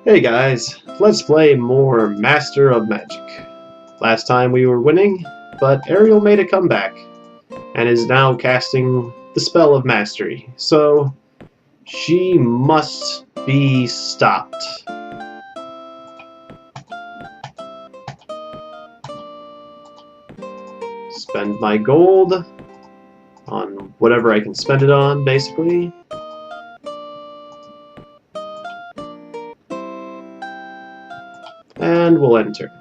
Hey guys, let's play more Master of Magic. Last time we were winning, but Ariel made a comeback, and is now casting the spell of mastery, so she must be stopped. Spend my gold on whatever I can spend it on, basically. And we'll enter.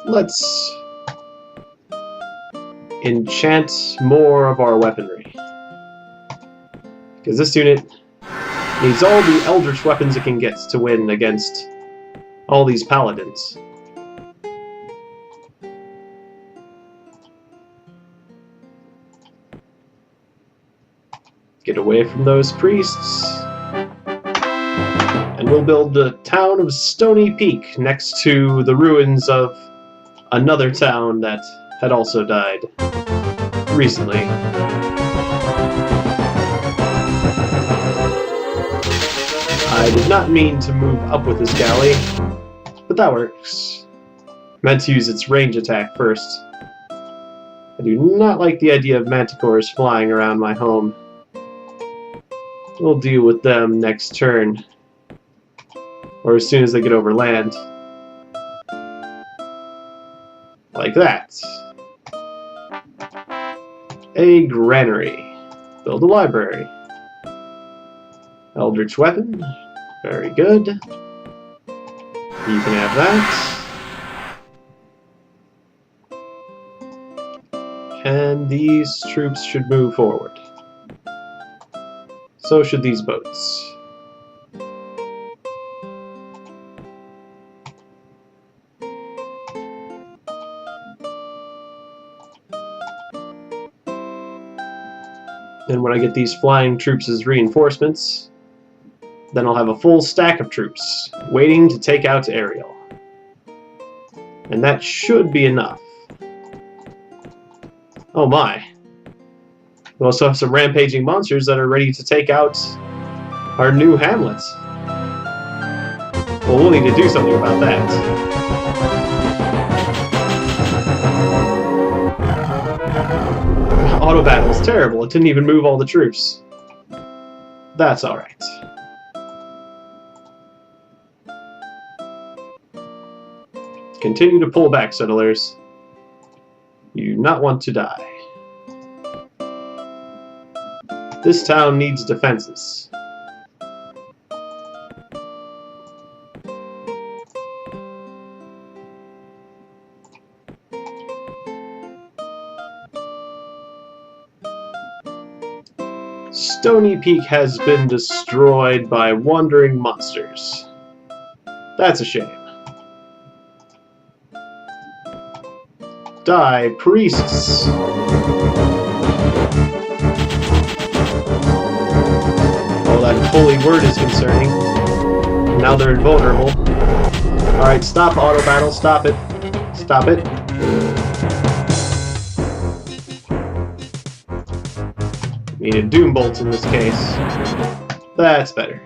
Let's enchant more of our weaponry, because this unit needs all the eldritch weapons it can get to win against all these paladins. Get away from those priests, and we'll build the town of Stony Peak next to the ruins of another town that had also died recently. I did not mean to move up with this galley, but that works. Meant to use its range attack first. I do not like the idea of manticores flying around my home. We'll deal with them next turn, or as soon as they get over land. Like that. A granary. Build a library. Eldritch weapon. Very good. You can have that. And these troops should move forward. So should these boats. And when I get these flying troops as reinforcements, then I'll have a full stack of troops waiting to take out Ariel. And that should be enough. Oh my. We also have some rampaging monsters that are ready to take out our new hamlet. Well, we'll need to do something about that. Auto battle is terrible. It didn't even move all the troops. That's alright. Continue to pull back, settlers. You do not want to die. This town needs defenses. Stony Peak has been destroyed by wandering monsters. That's a shame. Die, priests! Oh, that holy word is concerning. Now they're invulnerable. Alright, stop auto battle, stop it. Stop it. Needed doom bolts in this case. That's better.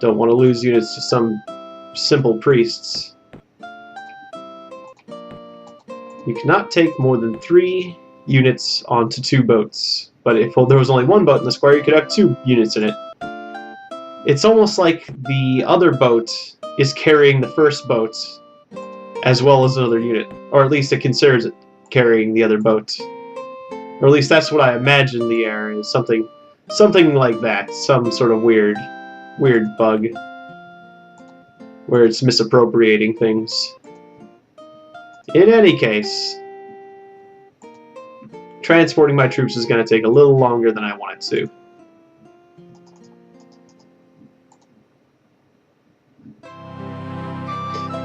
Don't want to lose units to some simple priests. You cannot take more than 3 units onto 2 boats. But if there was only 1 boat in the square, you could have 2 units in it. It's almost like the other boat is carrying the first boat as well as another unit. Or at least it considers it carrying the other boat. Or at least that's what I imagine the air is. Something like that. Some sort of weird bug. Where it's misappropriating things. In any case, transporting my troops is going to take a little longer than I want it to.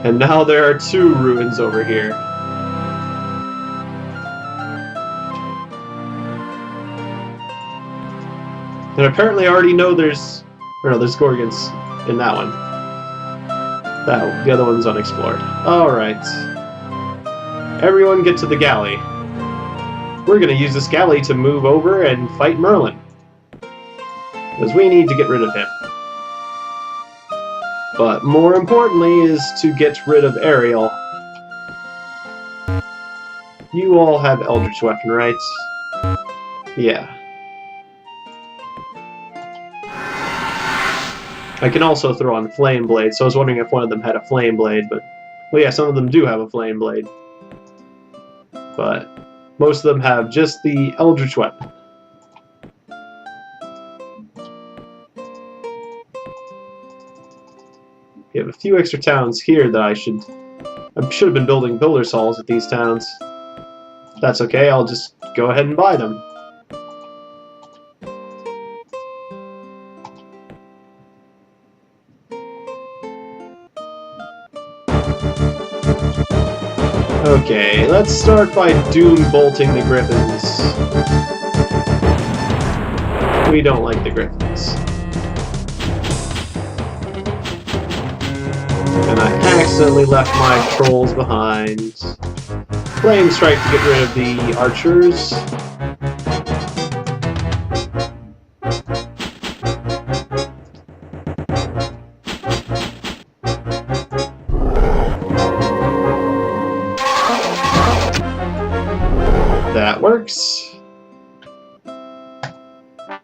And now there are 2 ruins over here. And apparently I already know there's Gorgons in that one. The other one's unexplored. Alright. Everyone get to the galley. We're gonna use this galley to move over and fight Merlin. Because we need to get rid of him. But more importantly is to get rid of Ariel. You all have Eldritch Weapon, right? Yeah. I can also throw on Flame Blade, so I was wondering if one of them had a Flame Blade, but... Well, yeah, some of them do have a Flame Blade. But most of them have just the Eldritch Weapon. We have a few extra towns here that I should have been building Builder's Halls at these towns. That's okay, I'll just go ahead and buy them. Okay, let's start by doom bolting the Griffins. We don't like the Griffins. And I accidentally left my trolls behind. Flame Strike to get rid of the archers. That works.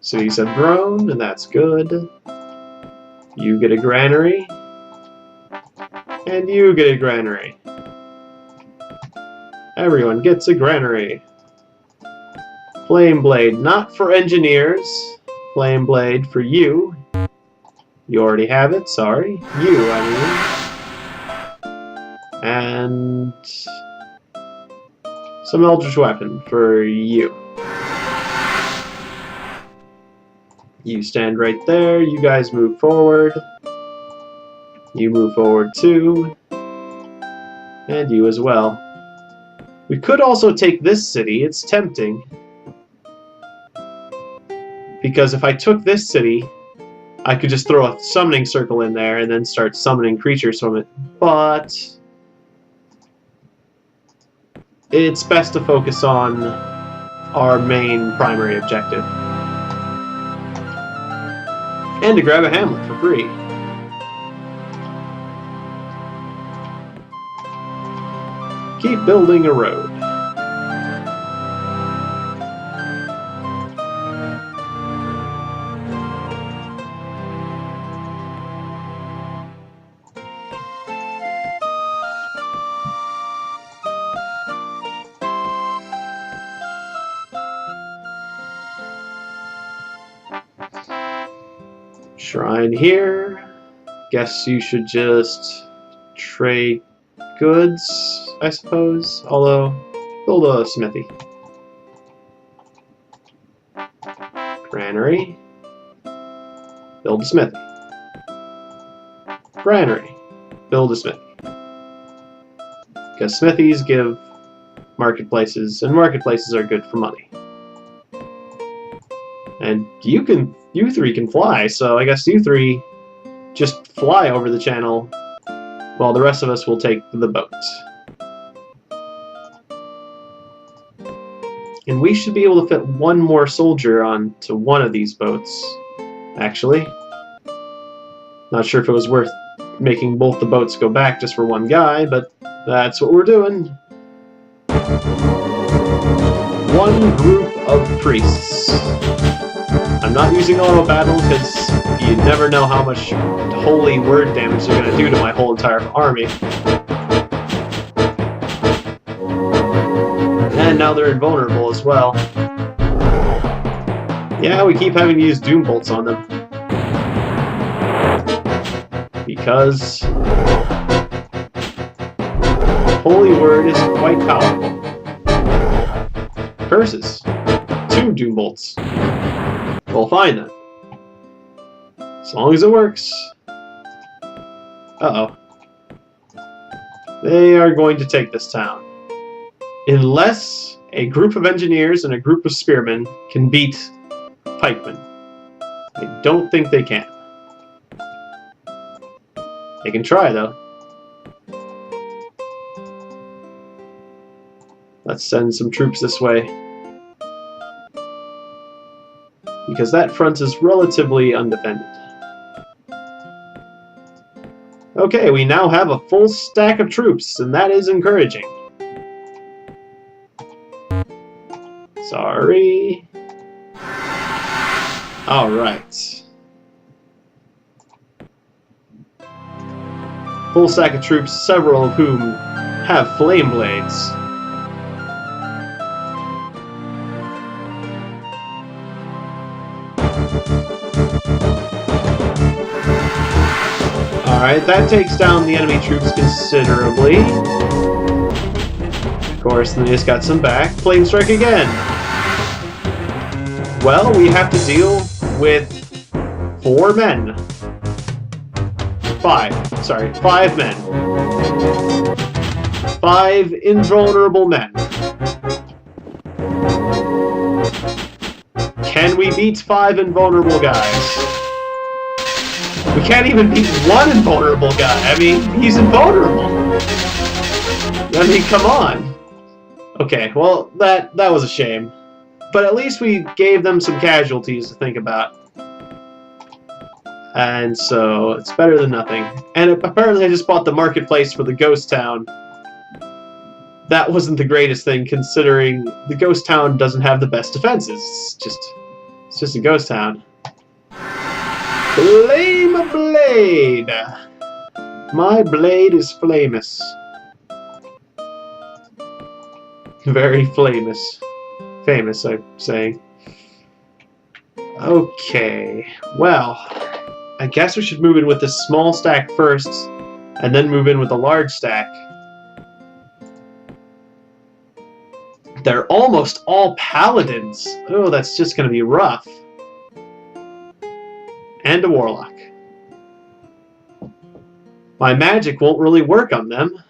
Cities have grown, and that's good. You get a granary. And you get a granary. Everyone gets a granary. Flame Blade, not for engineers. Flame Blade for you. You already have it, sorry. You, I mean. And... some Eldritch Weapon for you. You stand right there, you guys move forward. You move forward too. And you as well. We could also take this city, it's tempting. Because if I took this city, I could just throw a summoning circle in there and then start summoning creatures from it. But it's best to focus on our main primary objective. And to grab a hamlet for free. Keep building a road. Shrine here. Guess you should just trade goods, I suppose. Although, build a smithy. Granary. Build a smithy. Granary. Build a smithy. Because smithies give marketplaces, and marketplaces are good for money. And you 3 can fly, so I guess you 3 just fly over the channel while the rest of us will take the boat. And we should be able to fit one more soldier onto one of these boats, actually. Not sure if it was worth making both the boats go back just for one guy, but that's what we're doing. One group of priests. I'm not using auto battle because you never know how much holy word damage they're going to do to my whole entire army. And now they're invulnerable as well. Yeah, we keep having to use Doom Bolts on them. Because holy word is quite powerful. Curses. 2 Doom Bolts. Well, fine then. As long as it works. Uh-oh. They are going to take this town. Unless a group of engineers and a group of spearmen can beat pikemen. I don't think they can. They can try, though. Let's send some troops this way. Because that front is relatively undefended. Okay, we now have a full stack of troops, and that is encouraging. Sorry. Alright. Full stack of troops, several of whom have flame blades. Alright, that takes down the enemy troops considerably. Of course, then they just got some back. Flame strike again! Well, we have to deal with 4 men. 5. Sorry, 5 men. 5 invulnerable men. Can we beat 5 invulnerable guys? We can't even beat 1 invulnerable guy. I mean, he's invulnerable. I mean, come on. Okay, well, that was a shame. But at least we gave them some casualties to think about. And so, it's better than nothing. And apparently I just bought the marketplace for the ghost town. That wasn't the greatest thing, considering the ghost town doesn't have the best defenses. It's just a ghost town. Flame blade! My blade is famous. Very famous. Famous, I'm saying. Okay, well, I guess we should move in with this small stack first, and then move in with the large stack. They're almost all paladins. Oh, that's just gonna be rough. And a warlock. My magic won't really work on them.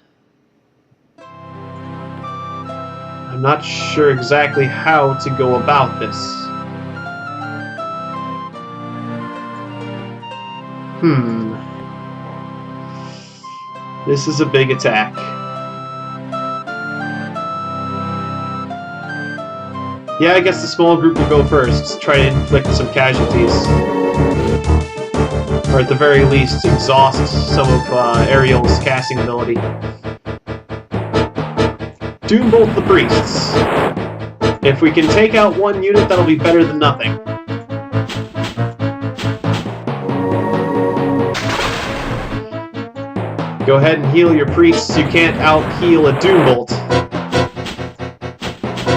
I'm not sure exactly how to go about this. This is a big attack. Yeah, I guess the small group will go first, try to inflict some casualties. Or at the very least, exhaust some of Ariel's casting ability. Doombolt the priests. If we can take out 1 unit, that'll be better than nothing. Go ahead and heal your priests. You can't out-heal a Doombolt.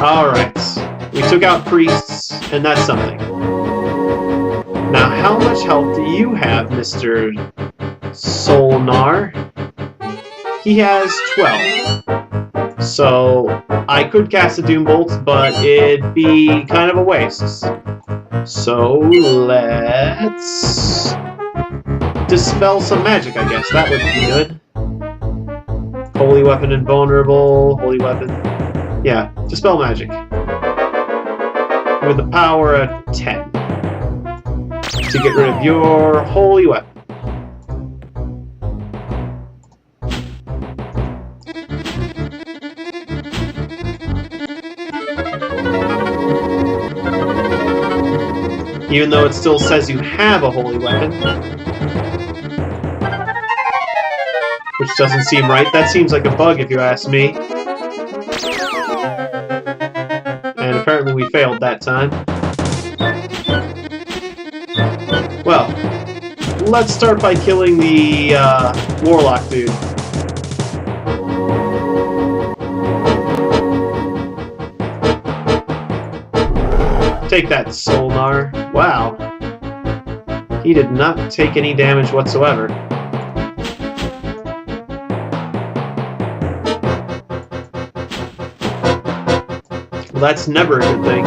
Alright. We took out priests, and that's something. Now, how much health do you have, Mr. Solnar? He has 12. So, I could cast a Doombolt, but it'd be kind of a waste. So, let's dispel some magic, I guess. That would be good. Holy weapon invulnerable. Holy weapon. Yeah, dispel magic. With a power of 10. To get rid of your holy weapon. Even though it still says you have a holy weapon. Which doesn't seem right. That seems like a bug if you ask me. And apparently we failed that time. Well, let's start by killing the warlock dude. Take that, Solnar. Wow. He did not take any damage whatsoever. Well, that's never a good thing.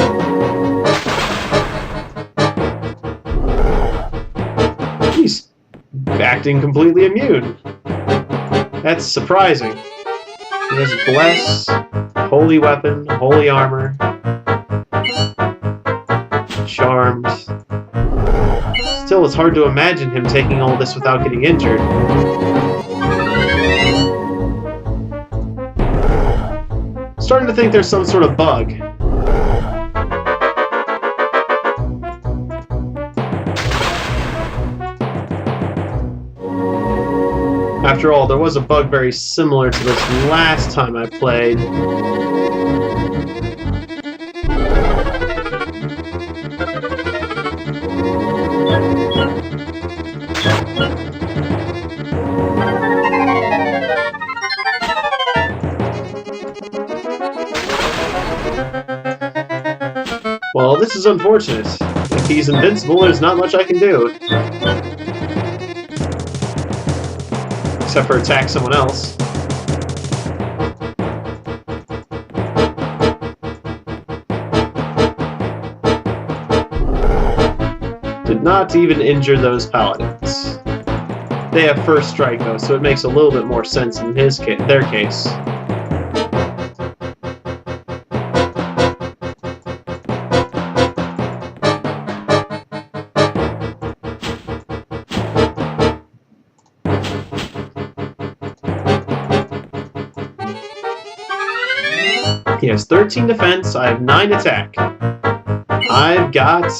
He's acting completely immune. That's surprising. He has Bless, Holy Weapon, Holy Armor, Charmed. Still, it's hard to imagine him taking all this without getting injured. Starting to think there's some sort of bug. After all, there was a bug very similar to this last time I played. Well, this is unfortunate. If he's invincible, there's not much I can do. Except for attack someone else. Did not even injure those paladins. They have first strike though, so it makes a little bit more sense in their case. He has 13 defense, I have 9 attack. I've got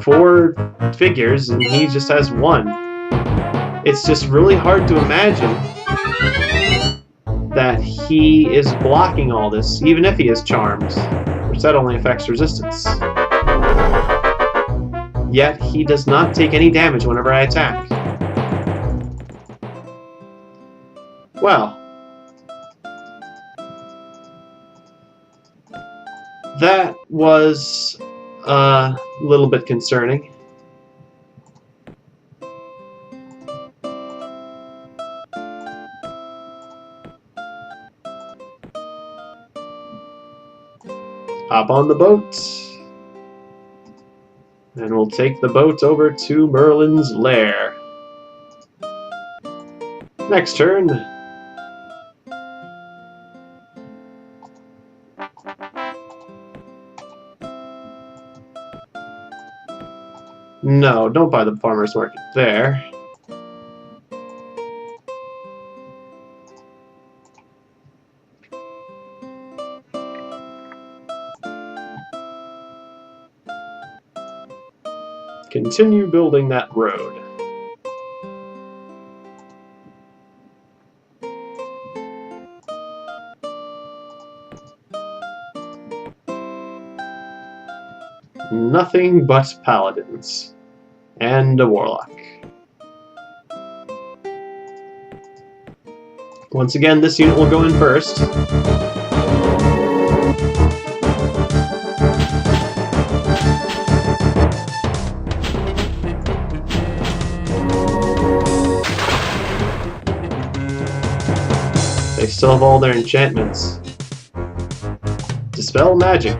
4 figures, and he just has 1. It's just really hard to imagine that he is blocking all this, even if he is charmed, which that only affects resistance. Yet, he does not take any damage whenever I attack. Well, that was a little bit concerning. Hop on the boat, and we'll take the boat over to Merlin's lair. Next turn. No, don't buy the farmer's market there. Continue building that road. Nothing but paladins. And a warlock. Once again, this unit will go in first. They still have all their enchantments. Dispel magic.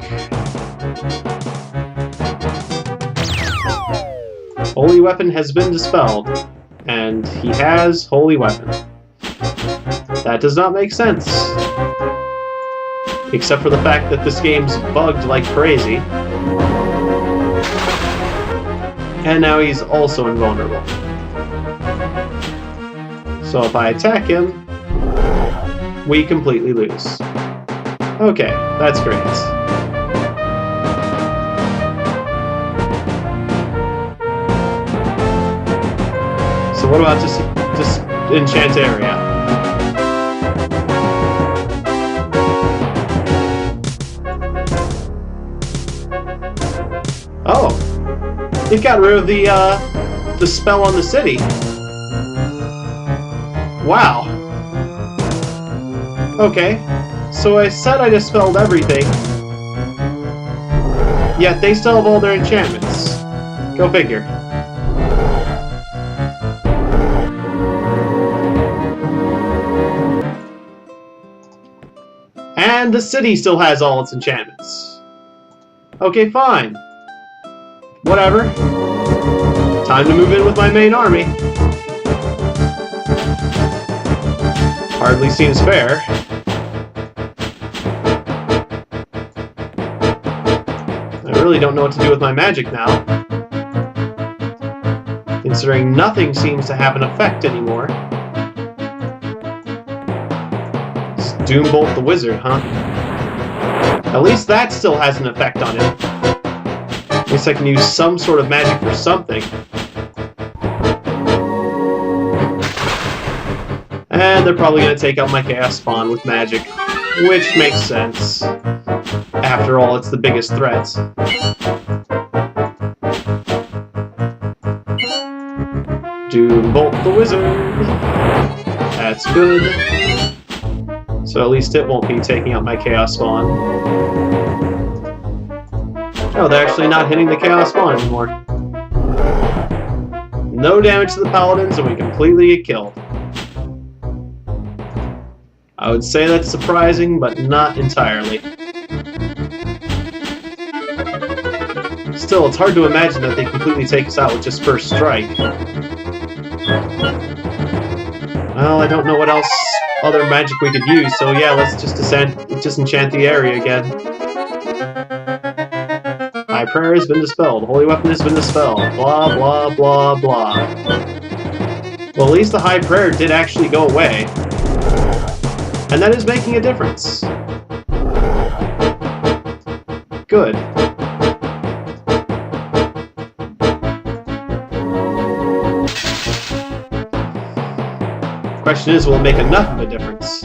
Holy Weapon has been dispelled, and he has Holy Weapon. That does not make sense. Except for the fact that this game's bugged like crazy. And now he's also invulnerable. So if I attack him, we completely lose. Okay, that's great. So what about just enchant area? Oh, it got rid of the spell on the city. Wow. Okay, so I said I dispelled everything, yet they still have all their enchantments. Go figure. And the city still has all its enchantments. Okay, fine. Whatever. Time to move in with my main army. Hardly seems fair. really don't know what to do with my magic now. Considering nothing seems to have an effect anymore. Just Doombolt the Wizard, huh? At least that still has an effect on him. At least I can use some sort of magic for something. And they're probably going to take out my Chaos Spawn with magic, which makes sense. After all, it's the biggest threat. Doombolt the Wizard. That's good. So at least it won't be taking out my Chaos Spawn. Oh, they're actually not hitting the Chaos Spawn anymore. No damage to the Paladins, and we completely get killed. I would say that's surprising, but not entirely. Still, it's hard to imagine that they completely take us out with just first strike. Well, I don't know what else other magic we could use, so yeah, let's just disenchant the area again. High prayer has been dispelled. Holy weapon has been dispelled. Blah, blah, blah, blah. Well, at least the high prayer did actually go away. And that is making a difference. Good. Question is, will it make enough of a difference?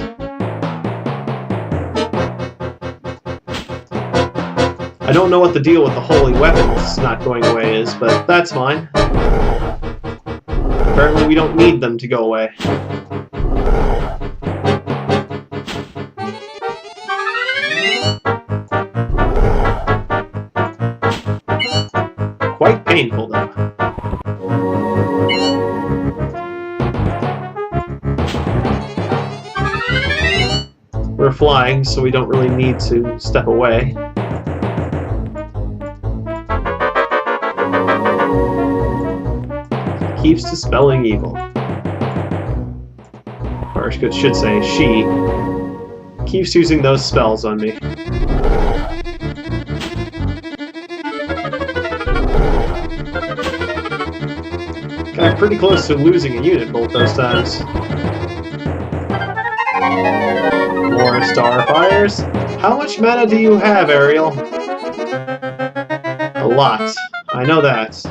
I don't know what the deal with the holy weapons not going away is, but that's fine. Apparently we don't need them to go away. Quite painful, though. We're flying, so we don't really need to step away. Keeps dispelling evil. Or I should say, she keeps using those spells on me. Got pretty close to losing a unit both those times. More Starfires? How much mana do you have, Ariel? A lot. I know that.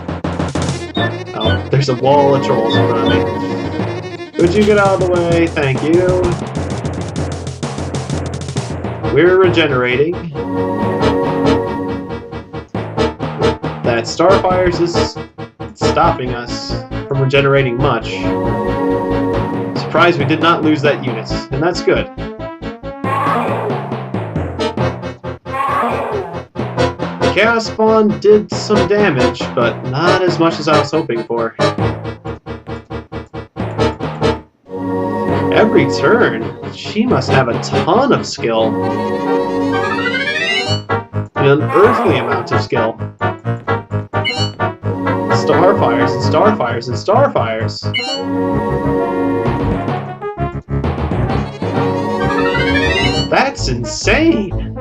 Oh, there's a wall of trolls in front of me. Could you get out of the way? Thank you. We're regenerating. That Starfires is stopping us from regenerating much. Surprised we did not lose that unit, and that's good. The Chaos Spawn did some damage, but not as much as I was hoping for. Every turn, she must have a ton of skill. An unearthly amount of skill. Starfires and Starfires and Starfires. That's insane!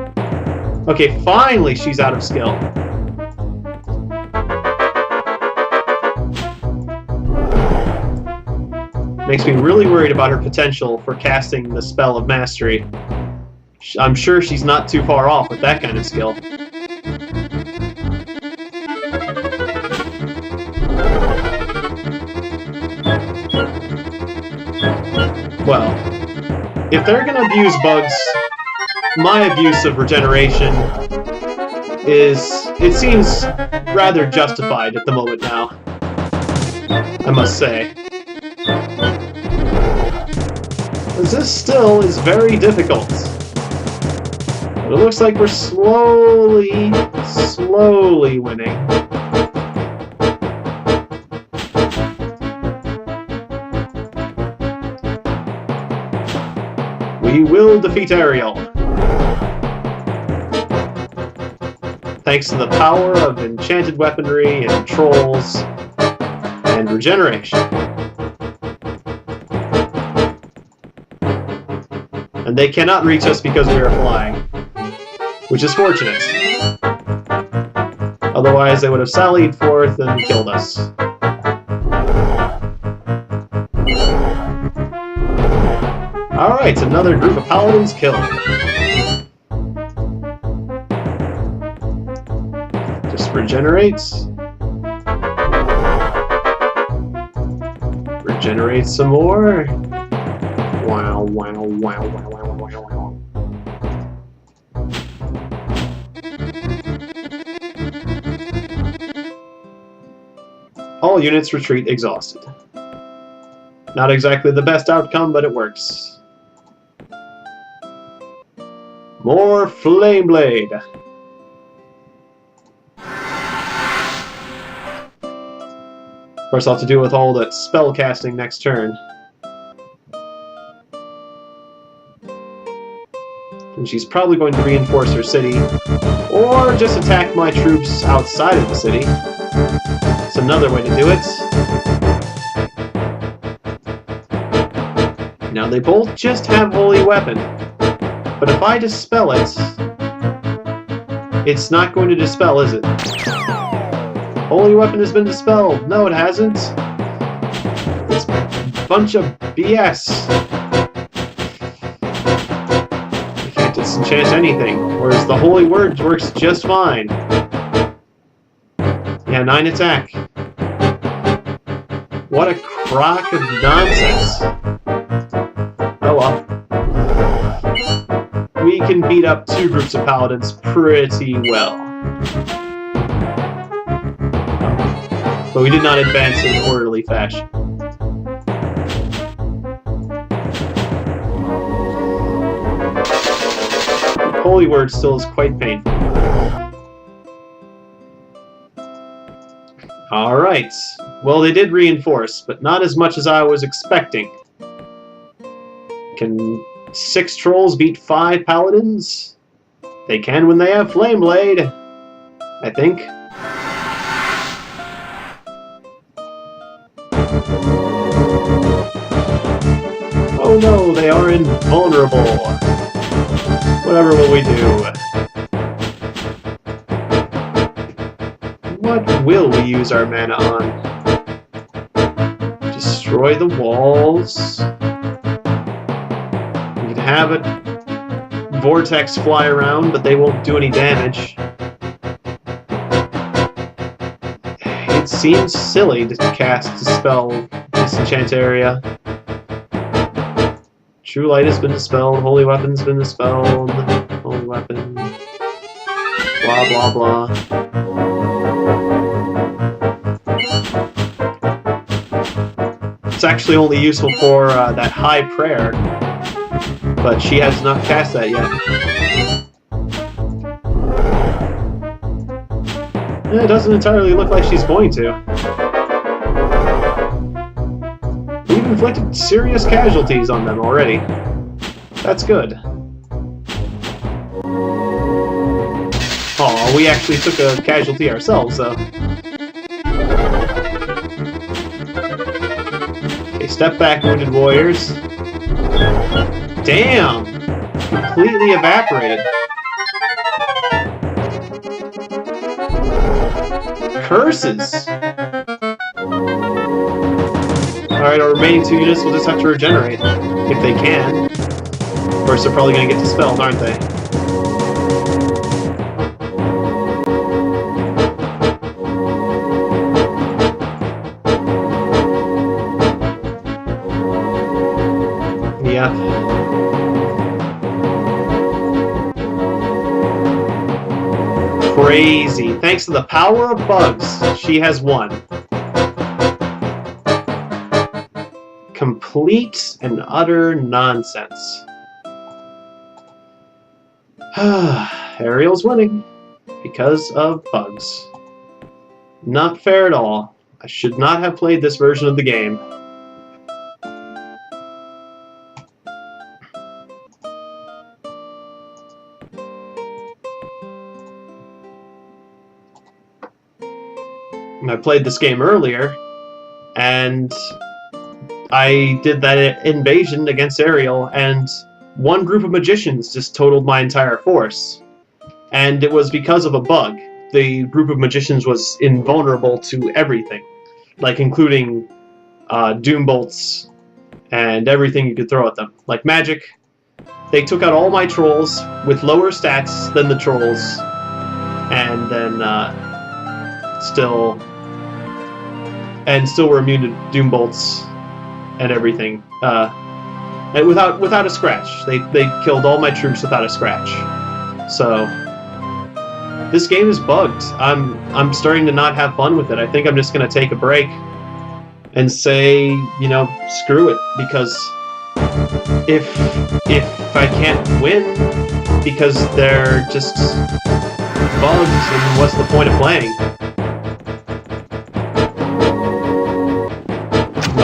Okay, finally she's out of skill. Makes me really worried about her potential for casting the spell of mastery. I'm sure she's not too far off with that kind of skill. Well, if they're gonna abuse bugs, my abuse of regeneration it seems rather justified at the moment now, I must say. This still is very difficult. But it looks like we're slowly winning. We will defeat Ariel. Thanks to the power of enchanted weaponry and trolls and regeneration. And they cannot reach us because we are flying, which is fortunate. Otherwise, they would have sallied forth and killed us. Alright, another group of paladins killed. Just regenerates. Regenerate some more. Wow, wow, wow, wow, wow, wow, wow. All units retreat exhausted. Not exactly the best outcome, but it works. More Flame Blade. Of course, I'll have to deal with all that spell casting next turn. And she's probably going to reinforce her city, or just attack my troops outside of the city. It's another way to do it. Now they both just have Holy Weapon, but if I dispel it, it's not going to dispel, is it? Holy Weapon has been dispelled. No, it hasn't. It's a bunch of BS. You can't disenchant anything, whereas the Holy Word works just fine. Yeah, 9 attack. What a crock of nonsense. Oh well. We can beat up 2 groups of paladins pretty well. But we did not advance in an orderly fashion. Holy Word still is quite painful. Alright. Well, they did reinforce, but not as much as I was expecting. Can 6 trolls beat 5 paladins? They can when they have Flame Blade, I think. Oh no, they are invulnerable. Whatever will we do? What will we use our mana on? Destroy the walls. We can have a vortex fly around, but they won't do any damage. It seems silly to cast Dispel Disenchant Area. True Light has been dispelled, Holy Weapon's been dispelled, Holy Weapon, blah blah blah. It's actually only useful for that High Prayer, but she has not cast that yet. It doesn't entirely look like she's going to. We've inflicted serious casualties on them already. That's good. Aw, we actually took a casualty ourselves, though. Okay, step back, wounded warriors. Damn! Completely evaporated. Curses! Alright, our remaining 2 units will just have to regenerate. If they can. Of course, they're probably going to get dispelled, aren't they? Yeah. Crazy. Thanks to the power of bugs, she has won. Complete and utter nonsense. Ariel's winning because of bugs. Not fair at all. I should not have played this version of the game. I played this game earlier, and I did that invasion against Ariel, and one group of magicians just totaled my entire force. And it was because of a bug. the group of magicians was invulnerable to everything, like including doom bolts and everything you could throw at them, like magic. They took out all my trolls with lower stats than the trolls, and then still were immune to doom bolts and everything. And without a scratch. They killed all my troops without a scratch. So this game is bugged. I'm starting to not have fun with it. I think I'm just gonna take a break and say, you know, screw it, because if I can't win because they're just bugs, then what's the point of playing?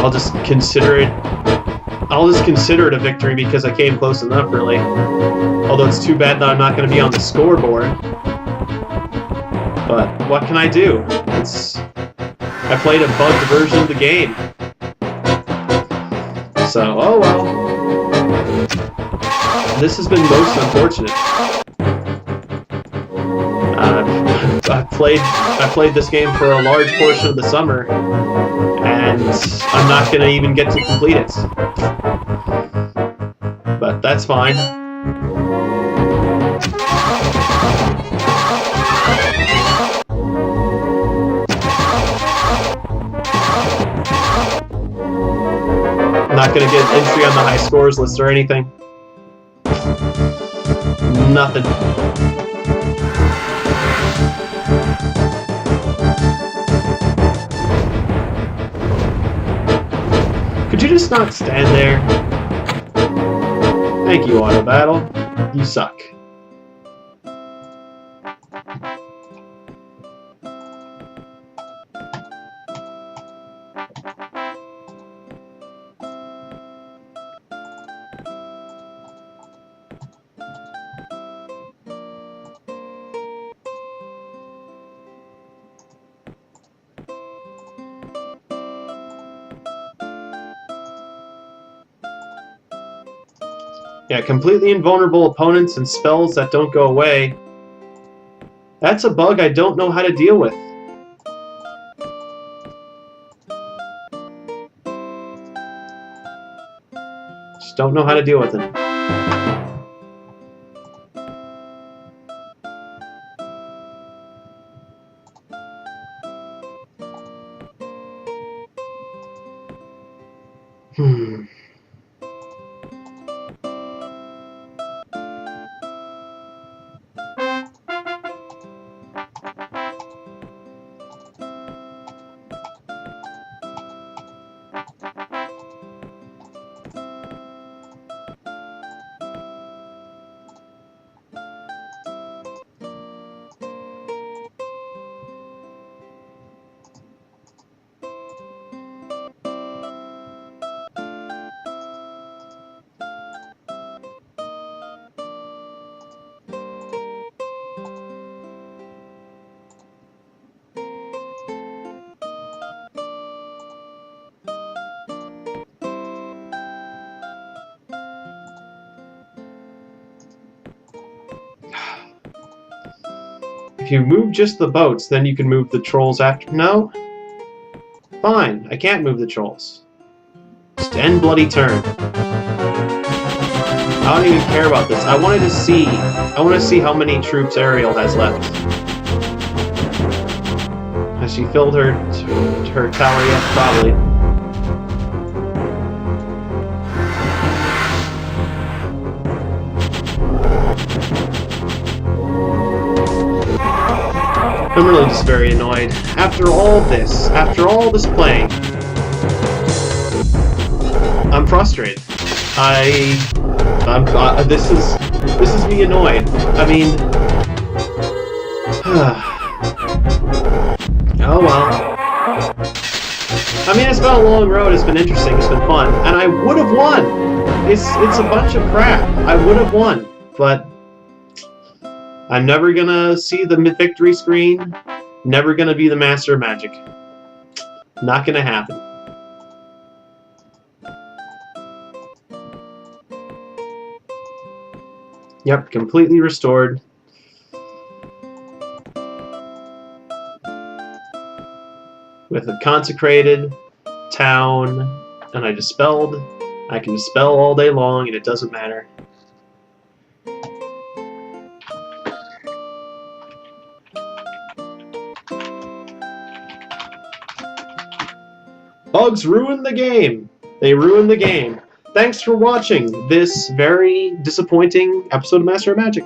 I'll just consider it a victory because I came close enough, really. Although it's too bad that I'm not going to be on the scoreboard. But what can I do? I played a bugged version of the game. So, oh well. This has been most unfortunate. I played this game for a large portion of the summer, and I'm not going to even get to complete it. But that's fine. I'm not going to get an entry on the high scores list or anything. Nothing. Could you just not stand there? Thank you, Auto Battle. You suck. Yeah, completely invulnerable opponents and spells that don't go away. That's a bug I don't know how to deal with. Just don't know how to deal with it. If you move just the boats, then you can move the trolls after. No? Fine, I can't move the trolls. Just end bloody turn. I don't even care about this. I want to see how many troops Ariel has left. Has she filled her tower yet? Probably. I'm really just very annoyed. After all this playing, I'm frustrated. This is me annoyed. I mean, oh well. I mean, it's been a long road. It's been interesting. It's been fun, and I would have won. It's a bunch of crap. I would have won, but I'm never gonna see the victory screen. Never gonna be the master of magic. Not gonna happen. Yep, completely restored. with a consecrated town, and I dispelled. I can dispel all day long, and it doesn't matter. Bugs ruined the game! They ruined the game. Thanks for watching this very disappointing episode of Master of Magic.